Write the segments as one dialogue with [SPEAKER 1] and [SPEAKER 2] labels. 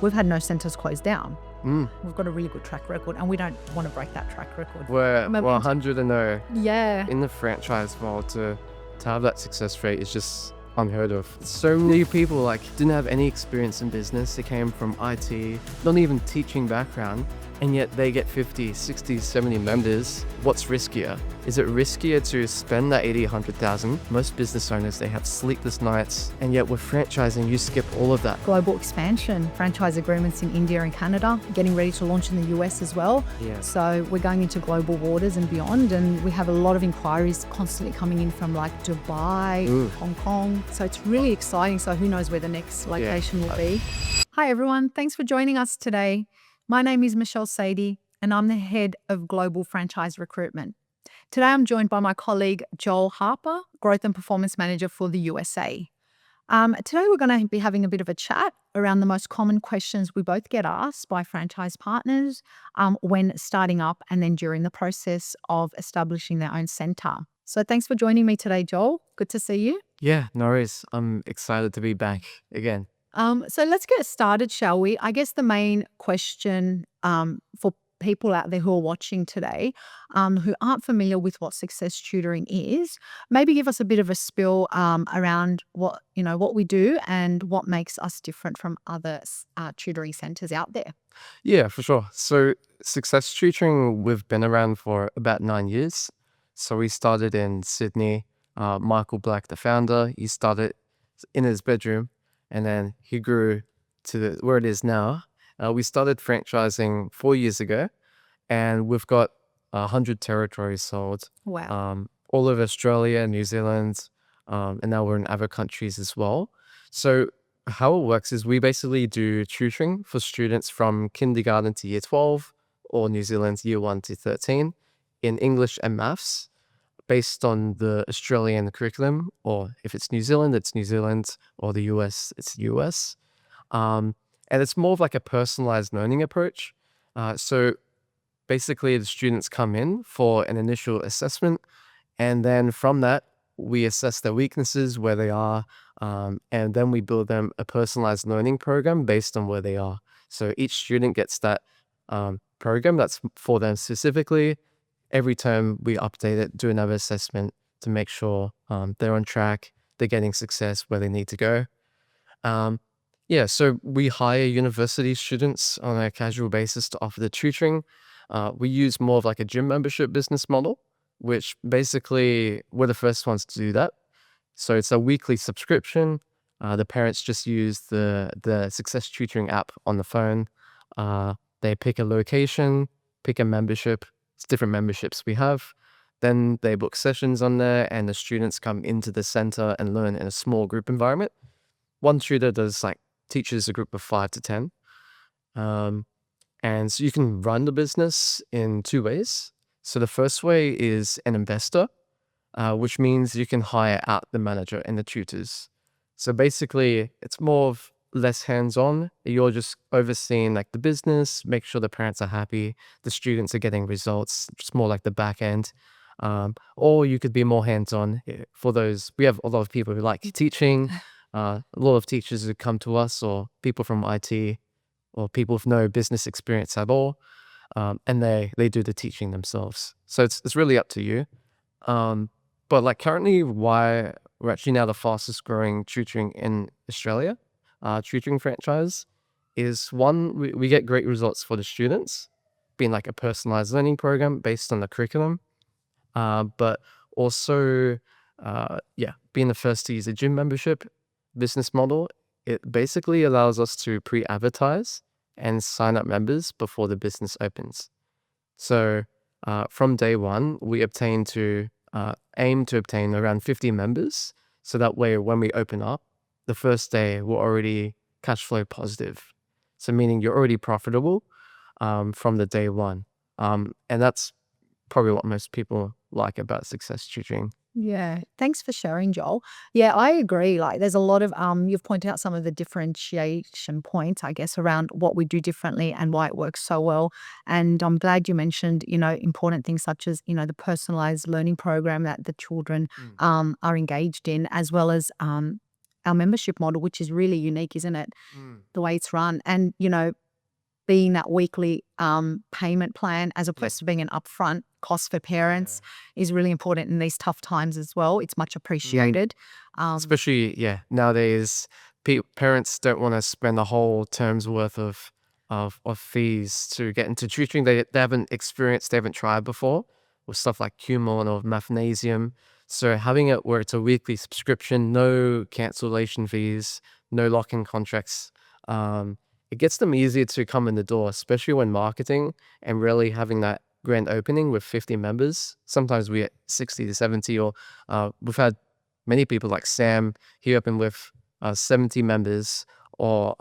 [SPEAKER 1] we've had no centres closed down.
[SPEAKER 2] Mm.
[SPEAKER 1] We've got a really good track record, and we don't want to break that track record.
[SPEAKER 2] We're
[SPEAKER 1] Remember-
[SPEAKER 2] 100-0
[SPEAKER 1] Yeah.
[SPEAKER 2] in the franchise world. To have that success rate is just unheard of. So many people like didn't have any experience in business. They came from IT, not even teaching background, and yet they get 50, 60, 70 members. What's riskier? Is it riskier to spend that 80, 100,000? Most business owners, they have sleepless nights, and yet with franchising, you skip all of that.
[SPEAKER 1] Global expansion, franchise agreements in India and Canada, getting ready to launch in the US as well.
[SPEAKER 2] Yeah.
[SPEAKER 1] So we're going into global waters and beyond, and we have a lot of inquiries constantly coming in from like Dubai,
[SPEAKER 2] Ooh.
[SPEAKER 1] Hong Kong. So it's really exciting. So who knows where the next location will be. Hi everyone, thanks for joining us today. My name is Michele Saidi, and I'm the Head of Global Franchise Recruitment. Today I'm joined by my colleague Joel Harpur, Growth and Performance Manager for the USA. Today we're going to be having a bit of a chat around the most common questions we both get asked by franchise partners when starting up and then during the process of establishing their own centre. So thanks for joining me today, Joel. Good to see you.
[SPEAKER 2] Yeah, no worries. I'm excited to be back again.
[SPEAKER 1] So let's get started, shall we? I guess the main question for people out there who are watching today who aren't familiar with what Success Tutoring is, maybe give us a bit of a spill around what we do and what makes us different from other tutoring centres out there.
[SPEAKER 2] Yeah, for sure. So Success Tutoring, we've been around for about 9 years. So we started in Sydney. Michael Black, the founder, he started in his bedroom, and then he grew to where it is now. We started franchising 4 years ago, and we've got 100 territories sold.
[SPEAKER 1] Wow.
[SPEAKER 2] All over Australia, New Zealand, and now we're in other countries as well. So how it works is we basically do tutoring for students from kindergarten to year 12, or New Zealand's year 1 to 13, in English and maths, based on the Australian curriculum, or if it's New Zealand, it's New Zealand, or the US, it's US. And it's more of like a personalized learning approach. So basically the students come in for an initial assessment, and then from that, we assess their weaknesses, where they are, and then we build them a personalized learning program based on where they are. So each student gets that program that's for them specifically. Every term we update it, do another assessment to make sure they're on track, they're getting success where they need to go. So we hire university students on a casual basis to offer the tutoring. We use more of like a gym membership business model, which basically we're the first ones to do that. So it's a weekly subscription. The parents just use the Success Tutoring app on the phone. They pick a location, pick a membership. It's different memberships we have. Then they book sessions on there, and the students come into the center and learn in a small group environment. One tutor teaches a group of 5 to 10. And so you can run the business in 2 ways. So the first way is an investor, which means you can hire out the manager and the tutors. So basically, it's more of less hands-on. You're just overseeing like the business, make sure the parents are happy, the students are getting results. It's more like the back end. Or you could be more hands-on. For those, we have a lot of people who like teaching, a lot of teachers who come to us, or people from IT, or people with no business experience at all, and they do the teaching themselves. So it's really up to you. But like currently, why we're actually now the fastest growing tutoring in Australia, tutoring franchise, is one, we get great results for the students, being like a personalized learning program based on the curriculum. But also, being the first to use a gym membership business model, it basically allows us to pre-advertise and sign up members before the business opens. So from day one, we aim to obtain around 50 members. So that way, when we open up, the first day, we're already cash flow positive. So meaning you're already profitable from the day one. And that's probably what most people like about Success Tutoring.
[SPEAKER 1] Yeah, thanks for sharing, Joel. Yeah, I agree. Like, there's a lot of you've pointed out some of the differentiation points, I guess, around what we do differently and why it works so well. And I'm glad you mentioned, important things such as, the personalized learning program that the children are engaged in, as well as our membership model, which is really unique, isn't it? The way it's run. And, being that weekly payment plan as opposed to being an upfront cost for parents is really important in these tough times as well. It's much appreciated.
[SPEAKER 2] Especially, nowadays, parents don't want to spend a whole term's worth of fees to get into tutoring they haven't experienced, they haven't tried before, with stuff like Kumon or Mathnasium. So having it where it's a weekly subscription, no cancellation fees, no lock-in contracts, it gets them easier to come in the door, especially when marketing and really having that grand opening with 50 members. Sometimes we get 60 to 70, or we've had many people like Sam, he opened with 70 members, or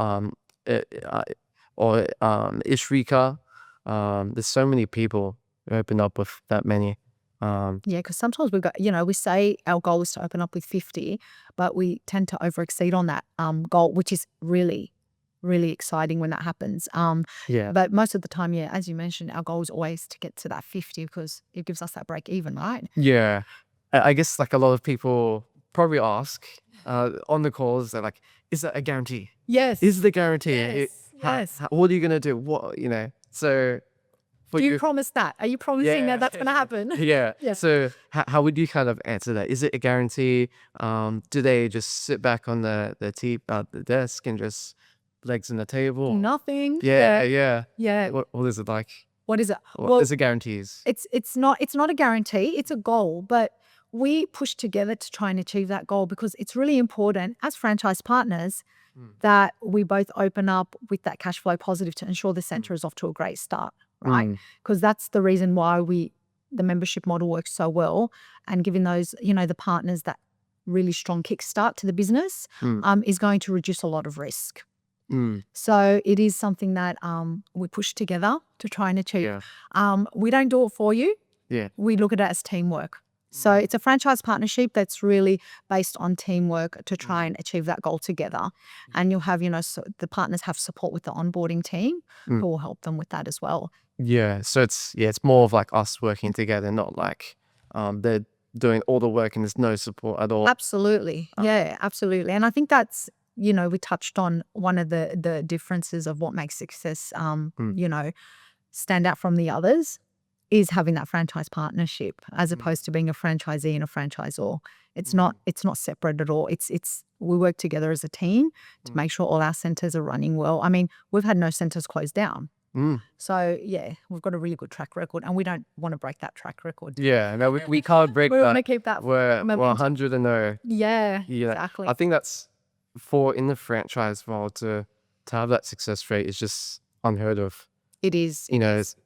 [SPEAKER 2] Ishrika. There's so many people who open up with that many.
[SPEAKER 1] Yeah, because sometimes we've got, we say our goal is to open up with 50, but we tend to over exceed on that goal, which is really, really exciting when that happens. But most of the time, as you mentioned, our goal is always to get to that 50 because it gives us that break even, right?
[SPEAKER 2] Yeah. I guess like a lot of people probably ask on the calls, they're like, is that a guarantee?
[SPEAKER 1] Yes.
[SPEAKER 2] Is the guarantee?
[SPEAKER 1] Yes.
[SPEAKER 2] What are you going to do? So
[SPEAKER 1] do you promise that? Are you promising that that's going to happen?
[SPEAKER 2] Yeah. So how would you kind of answer that? Is it a guarantee? Do they just sit back on the desk and just legs on the table?
[SPEAKER 1] Nothing.
[SPEAKER 2] Yeah. What is it like?
[SPEAKER 1] What is it?
[SPEAKER 2] What is the guarantees?
[SPEAKER 1] It's not a guarantee. It's a goal, but we push together to try and achieve that goal because it's really important as franchise partners that we both open up with that cash flow positive to ensure the center is off to a great start, right? Because that's the reason why the membership model works so well, and giving those, the partners that really strong kickstart to the business is going to reduce a lot of risk. So it is something that we push together to try and achieve. We don't do it for you. We look at it as teamwork. So it's a franchise partnership that's really based on teamwork to try and achieve that goal together. And you'll have, so the partners have support with the onboarding team who will help them with that as well.
[SPEAKER 2] Yeah. So it's more of like us working together, not like they're doing all the work and there's no support at all.
[SPEAKER 1] Absolutely. Yeah, absolutely. And I think that's, we touched on one of the differences of what makes Success, stand out from the others is having that franchise partnership as opposed to being a franchisee and a franchisor. It's not separate at all. We work together as a team to make sure all our centers are running well. I mean, we've had no centers closed down. So we've got a really good track record, and we don't want to break that track record.
[SPEAKER 2] Yeah, no, we can't break that.
[SPEAKER 1] We want to keep that.
[SPEAKER 2] We're 100 and 0.
[SPEAKER 1] Yeah, exactly.
[SPEAKER 2] I think that's in the franchise world to have that success rate is just unheard of.
[SPEAKER 1] It is.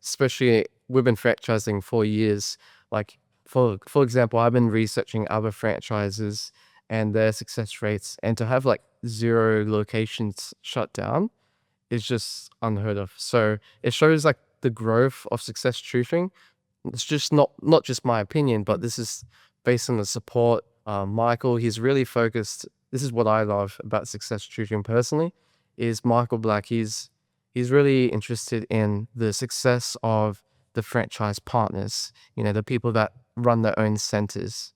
[SPEAKER 2] Especially we've been franchising for years. Like for example, I've been researching other franchises and their success rates, and to have like 0 locations shut down is just unheard of. So it shows like the growth of Success Tutoring. It's just not just my opinion, but this is based on the support. Michael, he's really focused. This is what I love about Success Tutoring personally, is Michael Black. He's really interested in the success of the franchise partners, the people that run their own centers.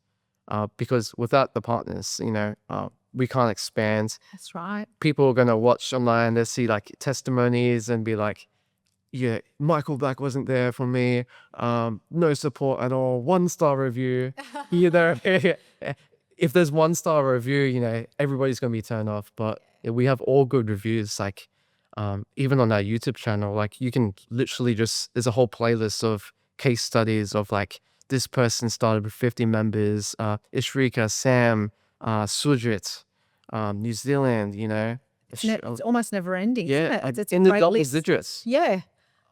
[SPEAKER 2] Because without the partners, we can't expand.
[SPEAKER 1] That's right.
[SPEAKER 2] People are going to watch online, they see like testimonies and be like, yeah, Michael Black wasn't there for me. No support at all. 1-star review. If there's 1-star review, everybody's going to be turned off. But we have all good reviews. Like, even on our YouTube channel, like you can literally there's a whole playlist of case studies of like, this person started with 50 members, Ishrika, Sam, Sujit, New Zealand,
[SPEAKER 1] It's almost never ending.
[SPEAKER 2] Yeah,
[SPEAKER 1] isn't it? It's
[SPEAKER 2] in the
[SPEAKER 1] great
[SPEAKER 2] double
[SPEAKER 1] list.
[SPEAKER 2] digits.
[SPEAKER 1] Yeah.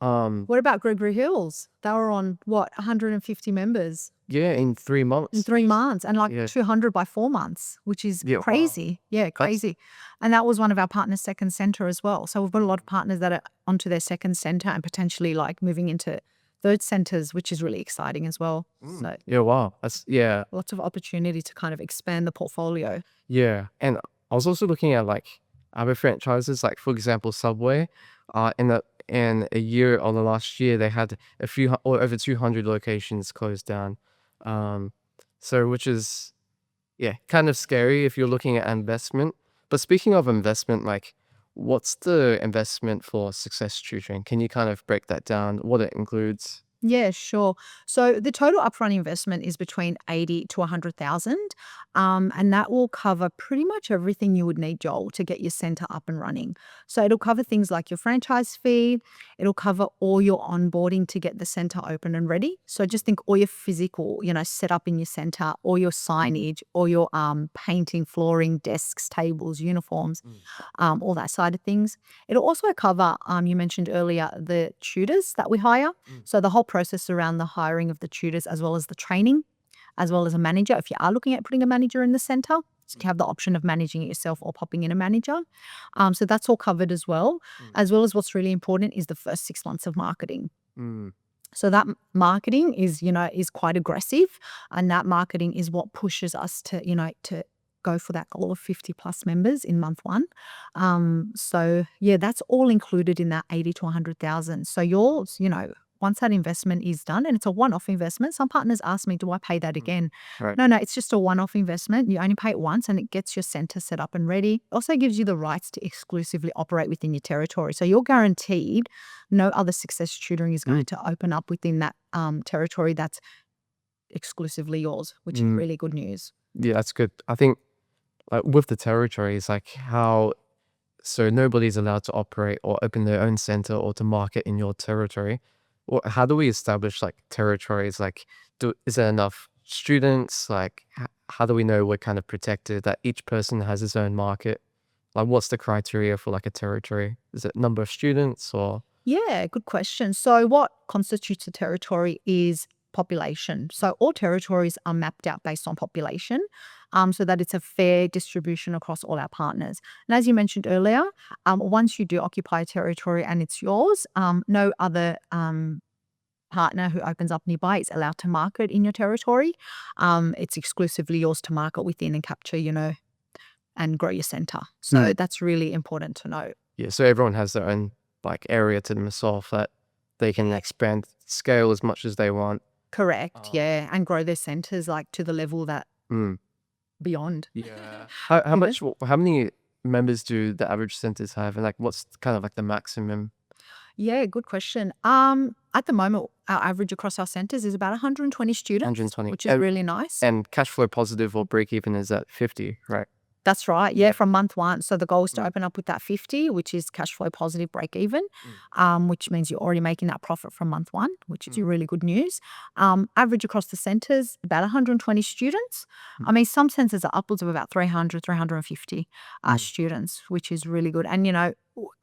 [SPEAKER 1] What about Gregory Hills? They were on 150 members
[SPEAKER 2] Yeah, in 3 months.
[SPEAKER 1] in 3 months, and like 200 by 4 months, which is crazy. Wow. Yeah, crazy. And that was one of our partners' second center as well. So we've got a lot of partners that are onto their second center and potentially like moving into third centers, which is really exciting as well. So
[SPEAKER 2] wow. That's
[SPEAKER 1] lots of opportunity to kind of expand the portfolio.
[SPEAKER 2] Yeah. And I was also looking at like other franchises, like for example, Subway. In a year or the last year, they had over 200 locations closed down. So which is yeah, kind of scary if you're looking at investment. But speaking of investment, like, what's the investment for Success Tutoring? Can you kind of break that down, what it includes?
[SPEAKER 1] Yeah, sure. So the total upfront investment is between 80 to 100,000, and that will cover pretty much everything you would need, Joel, to get your center up and running. So it'll cover things like your franchise fee. It'll cover all your onboarding to get the center open and ready. So just think all your physical, setup in your center, all your signage, all your painting, flooring, desks, tables, uniforms, all that side of things. It'll also cover, you mentioned earlier, the tutors that we hire. So the whole process around the hiring of the tutors, as well as the training, as well as a manager. If you are looking at putting a manager in the center, so you have the option of managing it yourself or popping in a manager. So that's all covered as well. As well as what's really important is the first 6 months of marketing.
[SPEAKER 2] Mm.
[SPEAKER 1] So that marketing is quite aggressive, and that marketing is what pushes us to go for that goal of 50 plus members in month 1. So yeah, that's all included in that 80 to 100,000. So yours, once that investment is done, and it's a one-off investment, some partners ask me, do I pay that again?
[SPEAKER 2] Right.
[SPEAKER 1] No, it's just a one-off investment. You only pay it once and it gets your center set up and ready. Also gives you the rights to exclusively operate within your territory. So you're guaranteed no other Success Tutoring is going to open up within that territory that's exclusively yours, which is really good news.
[SPEAKER 2] Yeah, that's good. I think like with the territories, like how so nobody's allowed to operate or open their own center or to market in your territory. Or how do we establish like territories? Like, is there enough students? Like, how do we know we're kind of protected? That each person has his own market. Like, what's the criteria for like a territory? Is it number of students or?
[SPEAKER 1] Yeah, good question. So what constitutes a territory is population. So all territories are mapped out based on population, so that it's a fair distribution across all our partners. And as you mentioned earlier, once you do occupy a territory and it's yours, no other partner who opens up nearby is allowed to market in your territory. It's exclusively yours to market within and capture, and grow your center. So that's really important to know.
[SPEAKER 2] Yeah, so everyone has their own like area to themselves that they can expand, scale as much as they want.
[SPEAKER 1] Correct. Yeah. And grow their centers like to the level that beyond.
[SPEAKER 2] Yeah. How many members do the average centers have, and like what's kind of like the maximum?
[SPEAKER 1] Yeah, good question. At the moment, our average across our centers is about 120 students,
[SPEAKER 2] 120.
[SPEAKER 1] which is really nice.
[SPEAKER 2] And cash flow positive or break even is at 50, right?
[SPEAKER 1] That's right. Yeah, from month 1. So the goal is to open up with that 50, which is cash flow positive break even, which means you're already making that profit from month 1, which is really good news. Average across the centers, about 120 students. I mean, some centers are upwards of about 300, 350 students, which is really good. And,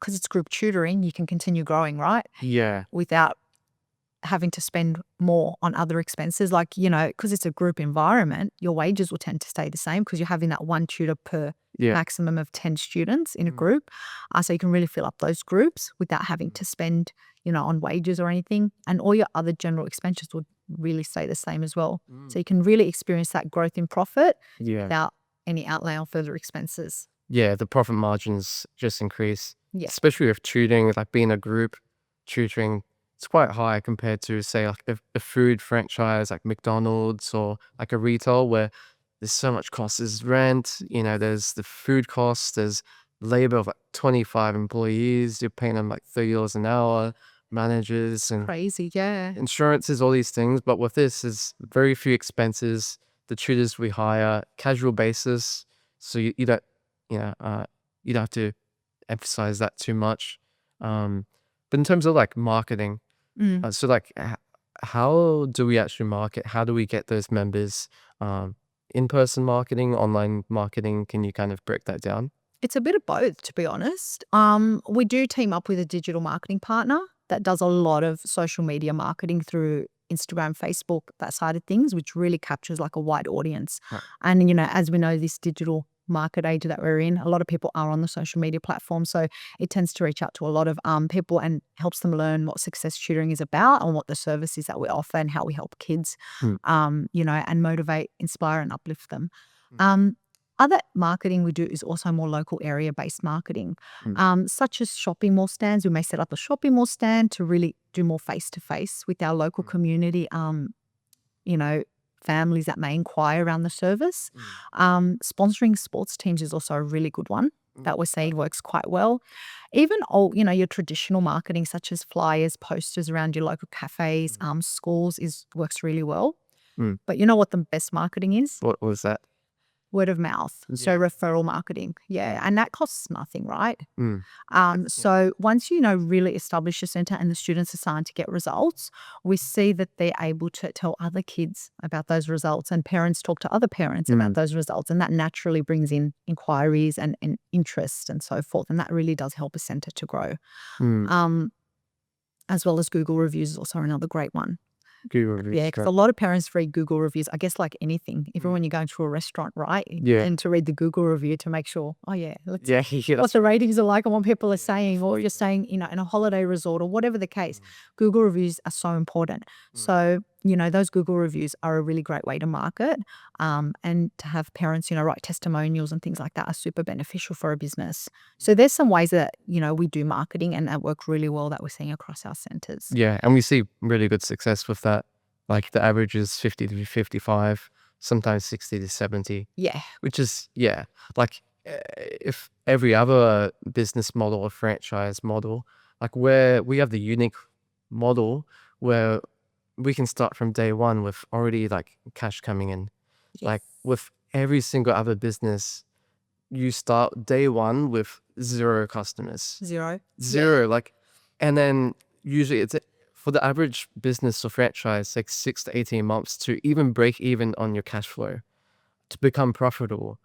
[SPEAKER 1] because it's group tutoring, you can continue growing, right?
[SPEAKER 2] Yeah.
[SPEAKER 1] Without having to spend more on other expenses, like, because it's a group environment, your wages will tend to stay the same because you're having that one tutor per maximum of 10 students in a group. So you can really fill up those groups without having to spend, on wages or anything. And all your other general expenses would really stay the same as well. So you can really experience that growth in profit without any outlay on further expenses.
[SPEAKER 2] Yeah, the profit margins just increase.
[SPEAKER 1] Yeah.
[SPEAKER 2] Especially with tutoring, like being a group tutoring, it's quite high compared to say like a food franchise like McDonald's or like a retail where there's so much cost. There's rent, there's the food costs, there's labor of like 25 employees, you're paying them like $30 an hour, managers and
[SPEAKER 1] Crazy, yeah.
[SPEAKER 2] insurances, all these things. But with this is very few expenses. The tutors we hire, casual basis. So you don't, you don't have to emphasize that too much. But in terms of like marketing, so like how do we actually market? How do we get those members? In-person marketing, online marketing, can you kind of break that down?
[SPEAKER 1] It's a bit of both, to be honest. We do team up with a digital marketing partner that does a lot of social media marketing through Instagram, Facebook, that side of things, which really captures like a wide audience.
[SPEAKER 2] Right.
[SPEAKER 1] And, as we know, this digital market age that we're in, a lot of people are on the social media platform. So it tends to reach out to a lot of people and helps them learn what Success Tutoring is about and what the service is that we offer and how we help kids, and motivate, inspire and uplift them. Other marketing we do is also more local area-based marketing, such as shopping mall stands. We may set up a shopping mall stand to really do more face-to-face with our local community, families that may inquire around the service. Sponsoring sports teams is also a really good one that we're seeing works quite well. Even your traditional marketing such as flyers, posters around your local cafes, schools works really well. But you know what the best marketing is?
[SPEAKER 2] What was that?
[SPEAKER 1] Word of mouth. So referral marketing. Yeah. And that costs nothing, right? So once really establish a center and the students are starting to get results, we see that they're able to tell other kids about those results and parents talk to other parents about those results. And that naturally brings in inquiries and interest and so forth. And that really does help a center to grow. As well as Google reviews is also another great one.
[SPEAKER 2] Google reviews.
[SPEAKER 1] Yeah, because a lot of parents read Google reviews. I guess like anything, even when you're going to a restaurant, right?
[SPEAKER 2] Yeah.
[SPEAKER 1] And to read the Google review to make sure, what
[SPEAKER 2] That's
[SPEAKER 1] the ratings are like and what people are saying, or you're staying, in a holiday resort or whatever the case. Google reviews are so important. So, those Google reviews are a really great way to market. And to have parents, write testimonials and things like that are super beneficial for a business. So there's some ways that, we do marketing and that work really well that we're seeing across our centers.
[SPEAKER 2] Yeah, and we see really good success with that. Like the average is 50 to 55, sometimes 60 to 70.
[SPEAKER 1] Yeah.
[SPEAKER 2] Which is, like if every other business model or franchise model, like where we have the unique model where we can start from day one with already like cash coming in.
[SPEAKER 1] Yes.
[SPEAKER 2] Like with every single other business, you start day one with 0 customers.
[SPEAKER 1] Zero.
[SPEAKER 2] Like, and then usually it's for the average business or franchise, like 6 to 18 months to even break even on your cash flow to become profitable.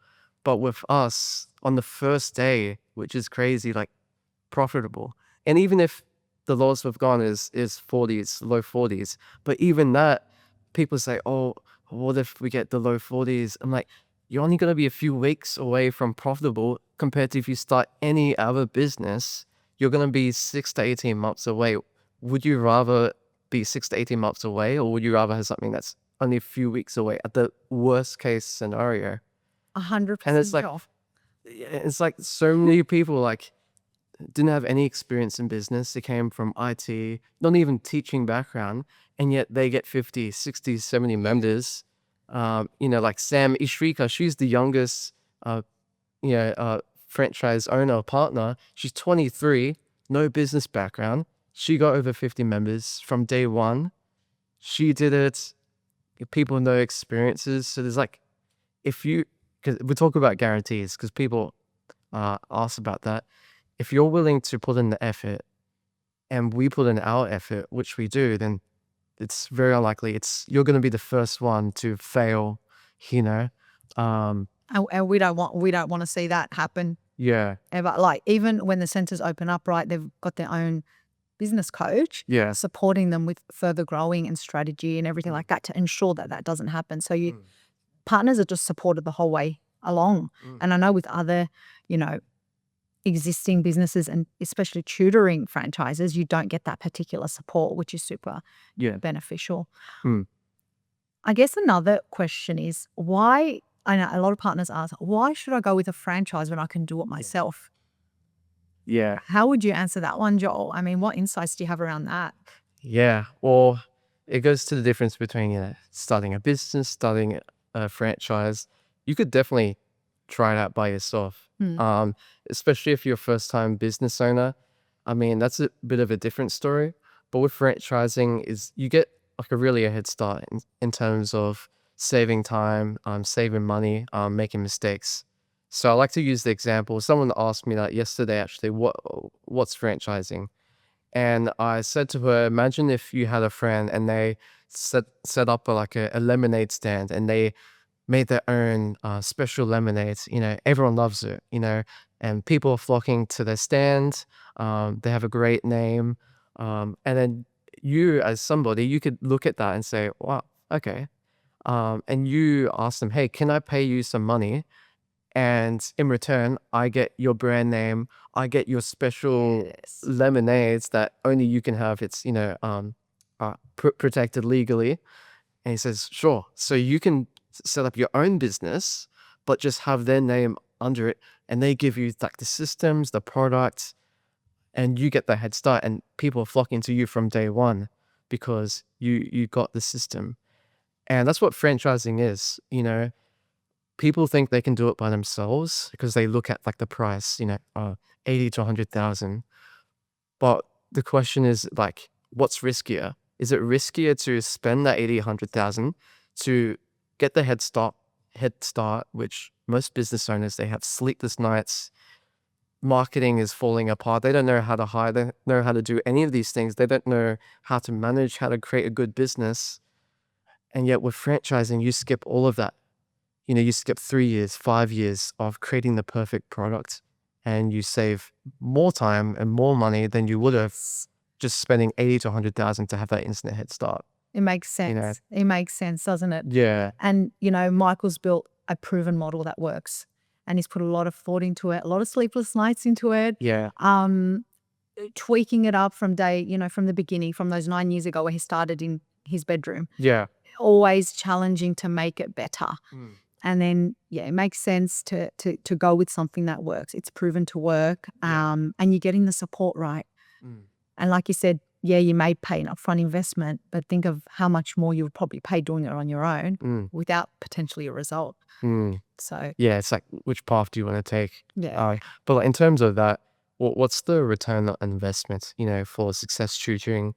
[SPEAKER 2] But with us on the first day, which is crazy, like profitable. And even if the lowest we've gone is 40s, low 40s, but even that, people say, oh, what if we get the low 40s? I'm like, you're only going to be a few weeks away from profitable compared to if you start any other business, you're going to be 6 to 18 months away. Would you rather be 6 to 18 months away, or would you rather have something that's only a few weeks away at the worst case scenario?
[SPEAKER 1] 100%.
[SPEAKER 2] And it's like so many people like didn't have any experience in business. They came from IT, not even teaching background, and yet they get 50, 60, 70 members. Like Sam Ishrika, she's the youngest, franchise owner or partner. She's 23, no business background. She got over 50 members from day one. She did it. People know experiences. So there's like, because we talk about guarantees, because people ask about that. If you're willing to put in the effort and we put in our effort, which we do, then it's very unlikely you're going to be the first one to fail,
[SPEAKER 1] And we don't want to see that happen.
[SPEAKER 2] Yeah.
[SPEAKER 1] Ever. Like even when the centers open up, right, they've got their own business coach supporting them with further growing and strategy and everything like that to ensure that doesn't happen. So partners are just supported the whole way along. And I know with other, existing businesses and especially tutoring franchises, you don't get that particular support, which is super beneficial. I guess another question is why, I know a lot of partners ask, why should I go with a franchise when I can do it myself?
[SPEAKER 2] Yeah.
[SPEAKER 1] How would you answer that one, Joel? I mean, what insights do you have around that?
[SPEAKER 2] Yeah. Well, it goes to the difference between starting a business, starting a franchise. You could definitely try it out by yourself. Especially if you're a first-time business owner. I mean, that's a bit of a different story. But with franchising is you get like a head start in terms of saving time, saving money, making mistakes. So I like to use the example. Someone asked me that yesterday, actually, what's franchising? And I said to her, imagine if you had a friend and they set up a lemonade stand and they made their own special lemonades. Everyone loves it, and people are flocking to their stand. They have a great name. And then you as somebody, you could look at that and say, wow, okay. And you ask them, hey, can I pay you some money? And in return, I get your brand name. I get your special lemonades that only you can have. It's, protected legally. And he says, sure. So you can set up your own business, but just have their name under it. And they give you like the systems, the products, and you get the head start. And people are flocking to you from day one because you got the system. And that's what franchising is. People think they can do it by themselves because they look at like the price, 80 to 100,000. But the question is like, what's riskier? Is it riskier to spend that 80, 100,000 to get the head start, which most business owners, they have sleepless nights. Marketing is falling apart. They don't know how to hire. They don't know how to do any of these things. They don't know how to manage, how to create a good business. And yet with franchising, you skip all of that. You skip 3 years, 5 years of creating the perfect product, and you save more time and more money than you would have just spending 80 to 100,000 to have that instant head start.
[SPEAKER 1] It makes sense. It makes sense, doesn't it?
[SPEAKER 2] Yeah.
[SPEAKER 1] And, Michael's built a proven model that works, and he's put a lot of thought into it, a lot of sleepless nights into it.
[SPEAKER 2] Yeah.
[SPEAKER 1] Tweaking it up from from the beginning, from those 9 years ago where he started in his bedroom.
[SPEAKER 2] Yeah.
[SPEAKER 1] Always challenging to make it better. And then, it makes sense to go with something that works. It's proven to work, and you're getting the support right. And like you said, you may pay an upfront investment, but think of how much more you would probably pay doing it on your own without potentially a result. So
[SPEAKER 2] Yeah, it's like, which path do you want to take?
[SPEAKER 1] yeah,
[SPEAKER 2] But like, in terms of that, what's the return on investment, for Success Tutoring?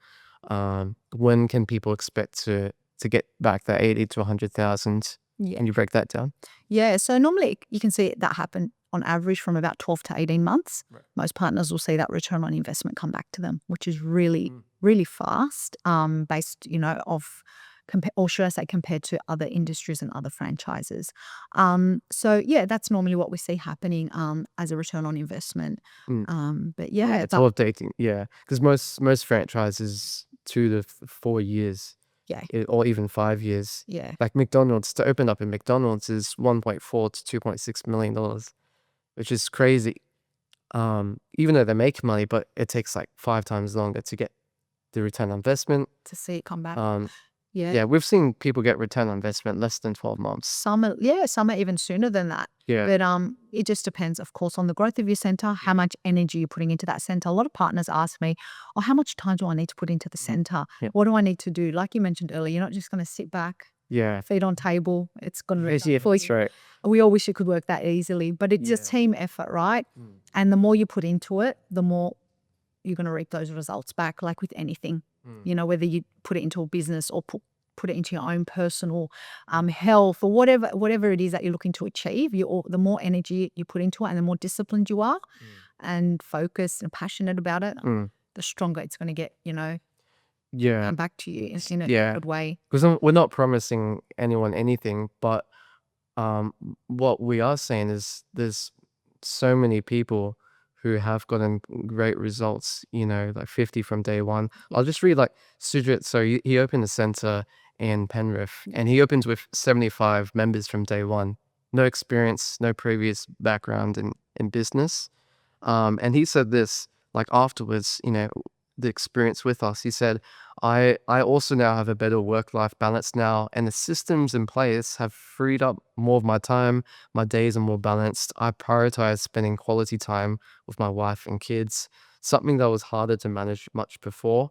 [SPEAKER 2] When can people expect to get back that 80 to 100,000?
[SPEAKER 1] yeah.
[SPEAKER 2] Can you break that down?
[SPEAKER 1] Yeah, so normally you can see that happen on average from about 12 to 18 months.
[SPEAKER 2] Right.
[SPEAKER 1] Most partners will see that return on investment come back to them, which is really, really fast, based, or should I say compared to other industries and other franchises. So that's normally what we see happening as a return on investment. But
[SPEAKER 2] It's all updating. Yeah, because most franchises 2 to 4 years.
[SPEAKER 1] Yeah.
[SPEAKER 2] Or even 5 years.
[SPEAKER 1] Yeah.
[SPEAKER 2] Like McDonald's, to open up in McDonald's is $1.4 to $2.6 million, which is crazy. Even though they make money, but it takes like 5 times longer to get the return on investment.
[SPEAKER 1] To see it come back.
[SPEAKER 2] Yeah, we've seen people get return on investment less than 12 months.
[SPEAKER 1] Some are even sooner than that.
[SPEAKER 2] Yeah.
[SPEAKER 1] But it just depends, of course, on the growth of your center, how much energy you're putting into that center. A lot of partners ask me, "Oh, how much time do I need to put into the center?
[SPEAKER 2] Yeah.
[SPEAKER 1] What do I need to do?" Like you mentioned earlier, you're not just going to sit back,
[SPEAKER 2] Yeah.
[SPEAKER 1] feet on table. It's going to
[SPEAKER 2] Yeah, that's right.
[SPEAKER 1] We all wish it could work that easily, but it's just team effort, right? And the more you put into it, the more you're going to reap those results back, like with anything. Whether you put it into a business or put it into your own personal health or whatever it is that you're looking to achieve, the more energy you put into it and the more disciplined you are and focused and passionate about it, the stronger it's going to get,
[SPEAKER 2] Yeah.
[SPEAKER 1] come back to you in a good way.
[SPEAKER 2] Because we're not promising anyone anything, but what we are saying is there's so many people who have gotten great results, like 50 from day one. I'll just read like Sujit. So he opened a center in Penrith, and he opened with 75 members from day one. No experience, no previous background in business. And he said this, like afterwards, the experience with us, he said, I also now have a better work-life balance now, and the systems in place have freed up more of my time. My days are more balanced. I prioritize spending quality time with my wife and kids, something that was harder to manage much before.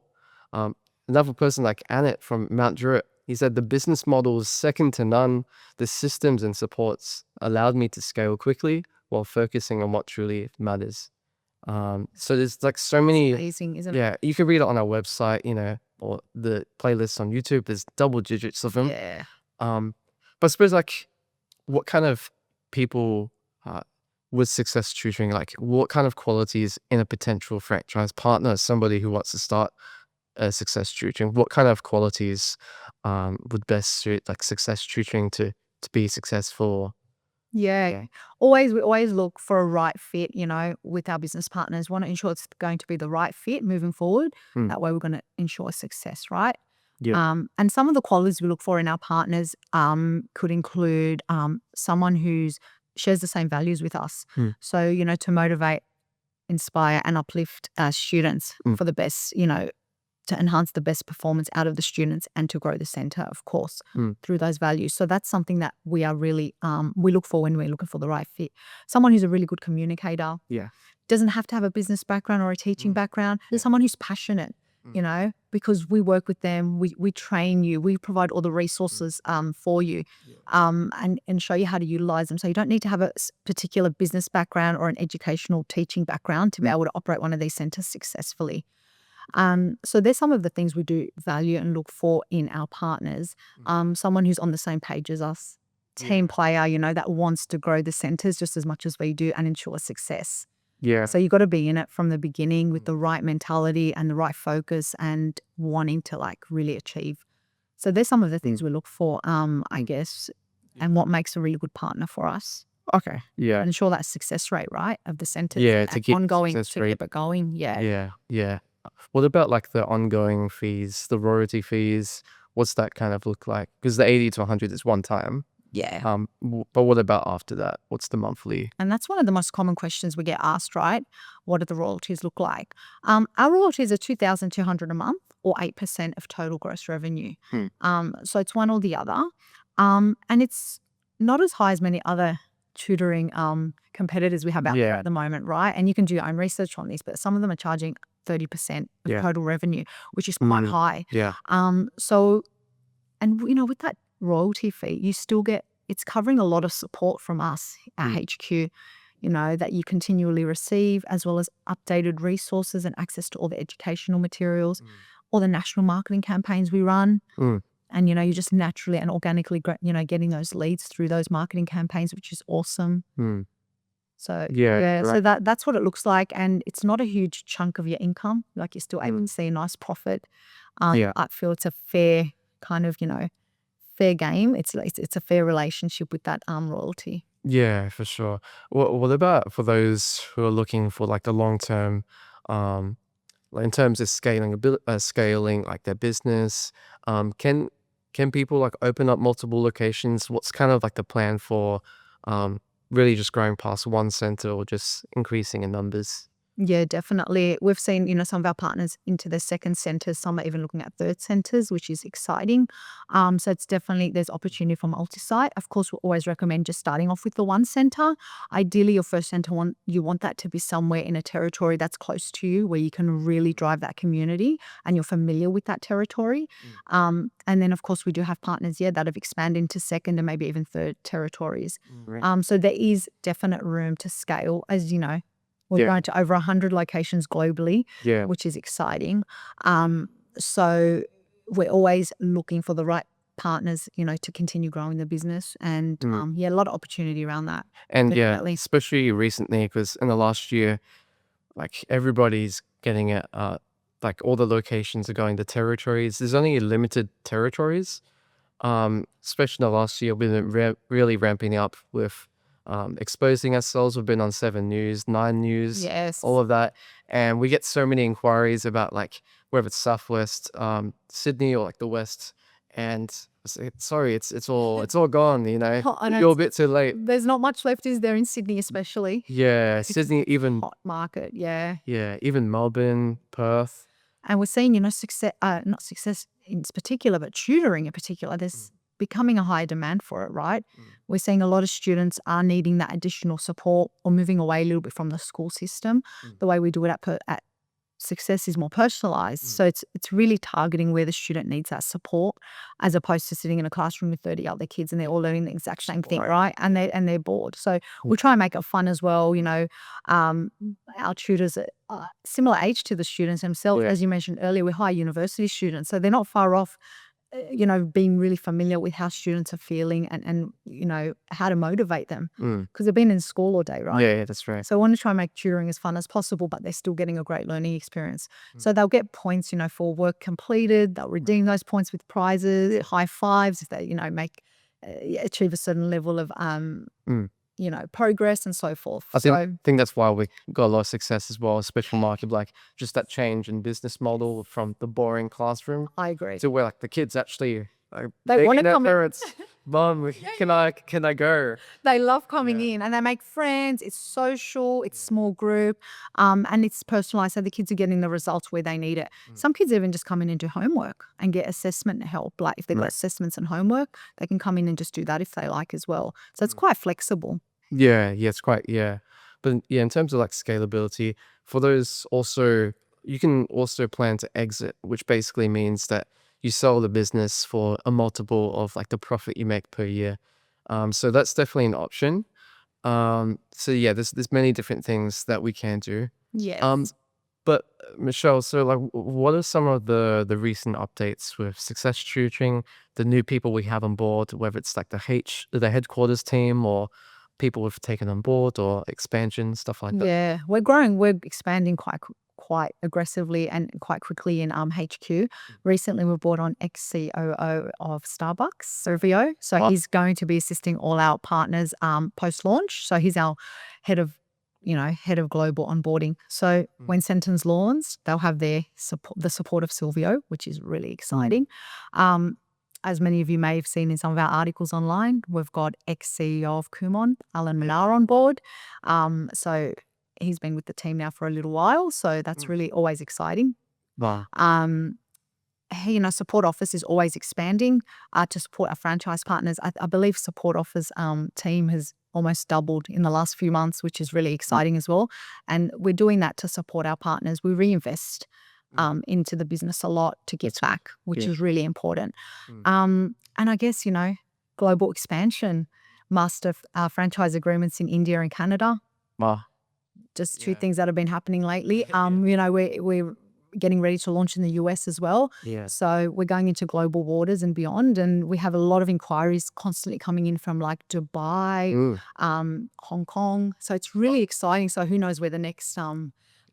[SPEAKER 2] Another person like Annette from Mount Druitt, he said, the business model is second to none. The systems and supports allowed me to scale quickly while focusing on what truly matters. So there's like so many.
[SPEAKER 1] It's amazing, isn't it?
[SPEAKER 2] Yeah, you can read it on our website, or the playlists on YouTube. There's double digits of them.
[SPEAKER 1] Yeah.
[SPEAKER 2] But I suppose like, what kind of people with Success Tutoring, like what kind of qualities in a potential franchise partner, somebody who wants to start a Success Tutoring, what kind of qualities would best suit like Success Tutoring to be successful?
[SPEAKER 1] Yeah. We always look for a right fit, with our business partners. Want to ensure it's going to be the right fit moving forward. That way we're going to ensure success, right?
[SPEAKER 2] Yeah.
[SPEAKER 1] And some of the qualities we look for in our partners could include someone who's shares the same values with us. So, to motivate, inspire and uplift our students for the best, to enhance the best performance out of the students and to grow the center, of course, through those values. So that's something that we are really, we look for when we're looking for the right fit. Someone who's a really good communicator.
[SPEAKER 2] Yeah.
[SPEAKER 1] Doesn't have to have a business background or a teaching background. There's someone who's passionate you know, because we work with them, we train you, we provide all the resources for you, and show you how to utilize them. So you don't need to have a particular business background or an educational teaching background to be able to operate one of these centers successfully. So there's some of the things we do value and look for in our partners. Someone who's on the same page as us, team player, you know, that wants to grow the centers just as much as we do and ensure success.
[SPEAKER 2] Yeah.
[SPEAKER 1] So you got to be in it from the beginning with the right mentality and the right focus and wanting to like really achieve. So there's some of the things we look for, I guess, and what makes a really good partner for us.
[SPEAKER 2] Okay. Yeah.
[SPEAKER 1] And ensure that success rate, right, of the centers.
[SPEAKER 2] Yeah, to keep
[SPEAKER 1] ongoing,
[SPEAKER 2] success
[SPEAKER 1] to
[SPEAKER 2] rate.
[SPEAKER 1] keep it going. Yeah.
[SPEAKER 2] Yeah. Yeah. What about like the ongoing fees, the royalty fees? What's that kind of look like? Because the 80 to 100 is one time.
[SPEAKER 1] Yeah.
[SPEAKER 2] But what about after that? What's the monthly?
[SPEAKER 1] And that's one of the most common questions we get asked, right? What do the royalties look like? Our royalties are $2,200 a month or 8% of total gross revenue. So it's one or the other. And it's not as high as many other tutoring competitors we have out there at the moment, right? And you can do your own research on this, but some of them are charging 30% of total revenue, which is quite high.
[SPEAKER 2] Yeah.
[SPEAKER 1] So, and you know, with that royalty fee, you still get, it's covering a lot of support from us at HQ, you know, that you continually receive, as well as updated resources and access to all the educational materials, all the national marketing campaigns we run. And, you know, you just naturally and organically, you know, getting those leads through those marketing campaigns, which is awesome. So, so that's what it looks like. And it's not a huge chunk of your income. Like you're still able to see a nice profit. I feel it's a fair kind of, you know, fair game. It's a fair relationship with that royalty.
[SPEAKER 2] Yeah, for sure. What about for those who are looking for like the long term, like in terms of scaling like their business? Can people like open up multiple locations? What's kind of like the plan for really just growing past one center or just increasing in numbers?
[SPEAKER 1] Yeah, definitely. We've seen, you know, some of our partners into their second centers. Some are even looking at third centers, which is exciting. So it's definitely, there's opportunity for multi-site. Of course, we always recommend just starting off with the one center. Ideally, your first center, you want that to be somewhere in a territory that's close to you, where you can really drive that community and you're familiar with that territory. And then, of course, we do have partners, that have expanded into second and maybe even third territories. So there is definite room to scale, as you know. We're going to over 100 locations globally, which is exciting. So we're always looking for the right partners, you know, to continue growing the business. And a lot of opportunity around that.
[SPEAKER 2] And
[SPEAKER 1] definitely.
[SPEAKER 2] especially recently, because in the last year, like everybody's getting it, like all the locations are going to territories. There's only limited territories. Especially in the last year, we've been really ramping up with exposing ourselves. We've been on 7 News, 9 News, all of that. And we get so many inquiries about like whether it's Southwest, Sydney or like the West. And sorry, it's all gone, you know. You're a bit too late.
[SPEAKER 1] There's not much left, is there, in Sydney especially?
[SPEAKER 2] Yeah, Sydney, even
[SPEAKER 1] hot market,
[SPEAKER 2] yeah, even Melbourne, Perth.
[SPEAKER 1] And we're seeing, you know, not success in particular, but tutoring in particular, there's becoming a high demand for it, right? We're seeing a lot of students are needing that additional support or moving away a little bit from the school system. The way we do it at Success is more personalized. So it's really targeting where the student needs that support, as opposed to sitting in a classroom with 30 other kids and they're all learning the exact same thing, right? And they're bored. So we try and make it fun as well. You know, our tutors are similar age to the students themselves. As you mentioned earlier, we're high university students, so they're not far off, you know, being really familiar with how students are feeling and you know, how to motivate them, because they've been in school all day, right?
[SPEAKER 2] Yeah, that's right.
[SPEAKER 1] So I want to try and make tutoring as fun as possible, but they're still getting a great learning experience. So they'll get points, you know, for work completed. They'll redeem those points with prizes, high fives if they, you know, achieve a certain level of you know, progress and so forth.
[SPEAKER 2] I think that's why we got a lot of success as well, especially market, like just that change in business model from the boring classroom.
[SPEAKER 1] I agree.
[SPEAKER 2] To where like the kids actually like,
[SPEAKER 1] they want to come
[SPEAKER 2] parents, Mom, can I go?
[SPEAKER 1] They love coming in and they make friends. It's social, it's small group, and it's personalized. So the kids are getting the results where they need it. Some kids even just come in and do homework and get assessment help. Like if they've got assessments and homework, they can come in and just do that if they like as well. So it's quite flexible.
[SPEAKER 2] Yeah, it's quite, But in terms of like scalability, for those also you can also plan to exit, which basically means that you sell the business for a multiple of like the profit you make per year. So that's definitely an option. So yeah, there's many different things that we can do.
[SPEAKER 1] Yes.
[SPEAKER 2] But Michelle, so like, what are some of the recent updates with Success Tutoring, the new people we have on board, whether it's like the headquarters team or people we've taken on board or expansion, stuff like that?
[SPEAKER 1] Yeah, we're growing. We're expanding quite aggressively and quite quickly in HQ. Recently, we brought on ex COO of Starbucks, Servio. So
[SPEAKER 2] Wow.
[SPEAKER 1] he's going to be assisting all our partners post launch. So he's our head of head of global onboarding. So when Sentence launches, they'll have their support, the support of Silvio, which is really exciting. As many of you may have seen in some of our articles online, we've got ex-CEO of Kumon, Alan Minar, on board. So he's been with the team now for a little while, so that's really always exciting.
[SPEAKER 2] Wow.
[SPEAKER 1] Support office is always expanding to support our franchise partners. I believe support office team has almost doubled in the last few months, which is really exciting as well. And we're doing that to support our partners. We reinvest into the business a lot to give back, which is really important. And I guess, global expansion, master franchise agreements in India and Canada.
[SPEAKER 2] Wow.
[SPEAKER 1] Just two things that have been happening lately. We're getting ready to launch in the US as well.
[SPEAKER 2] Yeah.
[SPEAKER 1] So we're going into global waters and beyond. And we have a lot of inquiries constantly coming in from like Dubai, Hong Kong. So it's really exciting. So who knows where the next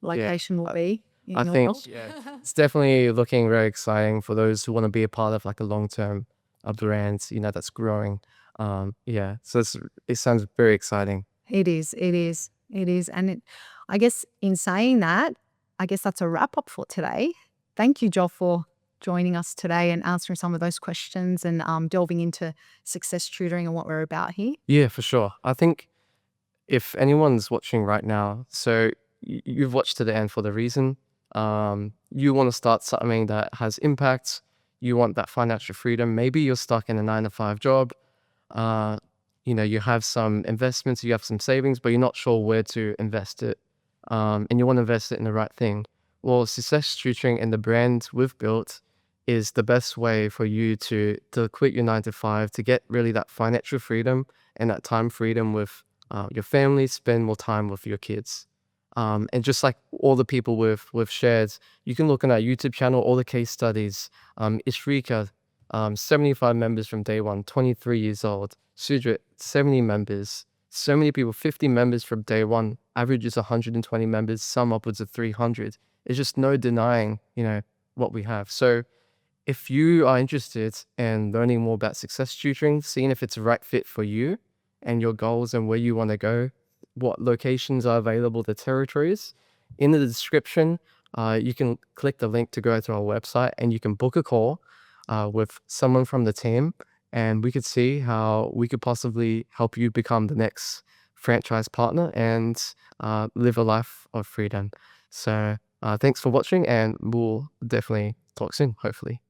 [SPEAKER 1] location will be.
[SPEAKER 2] I think it's definitely looking very exciting for those who want to be a part of like a long-term brand, that's growing. So it sounds very exciting.
[SPEAKER 1] It is. And I guess in saying that, I guess that's a wrap up for today. Thank you, Joel, for joining us today and answering some of those questions and delving into Success Tutoring and what we're about here.
[SPEAKER 2] Yeah, for sure. I think if anyone's watching right now, so you've watched to the end for the reason. You want to start something that has impact. You want that financial freedom. Maybe you're stuck in a 9-to-5 job. You have some investments, you have some savings, but you're not sure where to invest it. And you want to invest it in the right thing. Well, Success Tutoring and the brand we've built is the best way for you to quit your 9-to-5, to get really that financial freedom and that time freedom with your family, spend more time with your kids. And just like all the people we've shared, you can look on our YouTube channel, all the case studies. Ishrika, 75 members from day one, 23 years old. Sudrit, 70 members. So many people, 50 members from day one. Average is 120 members, some upwards of 300. It's just no denying, what we have. So if you are interested in learning more about Success Tutoring, seeing if it's a right fit for you and your goals and where you want to go, what locations are available, the territories, in the description, you can click the link to go to our website and you can book a call with someone from the team, and we could see how we could possibly help you become the next franchise partner and live a life of freedom. So thanks for watching, and we'll definitely talk soon, hopefully.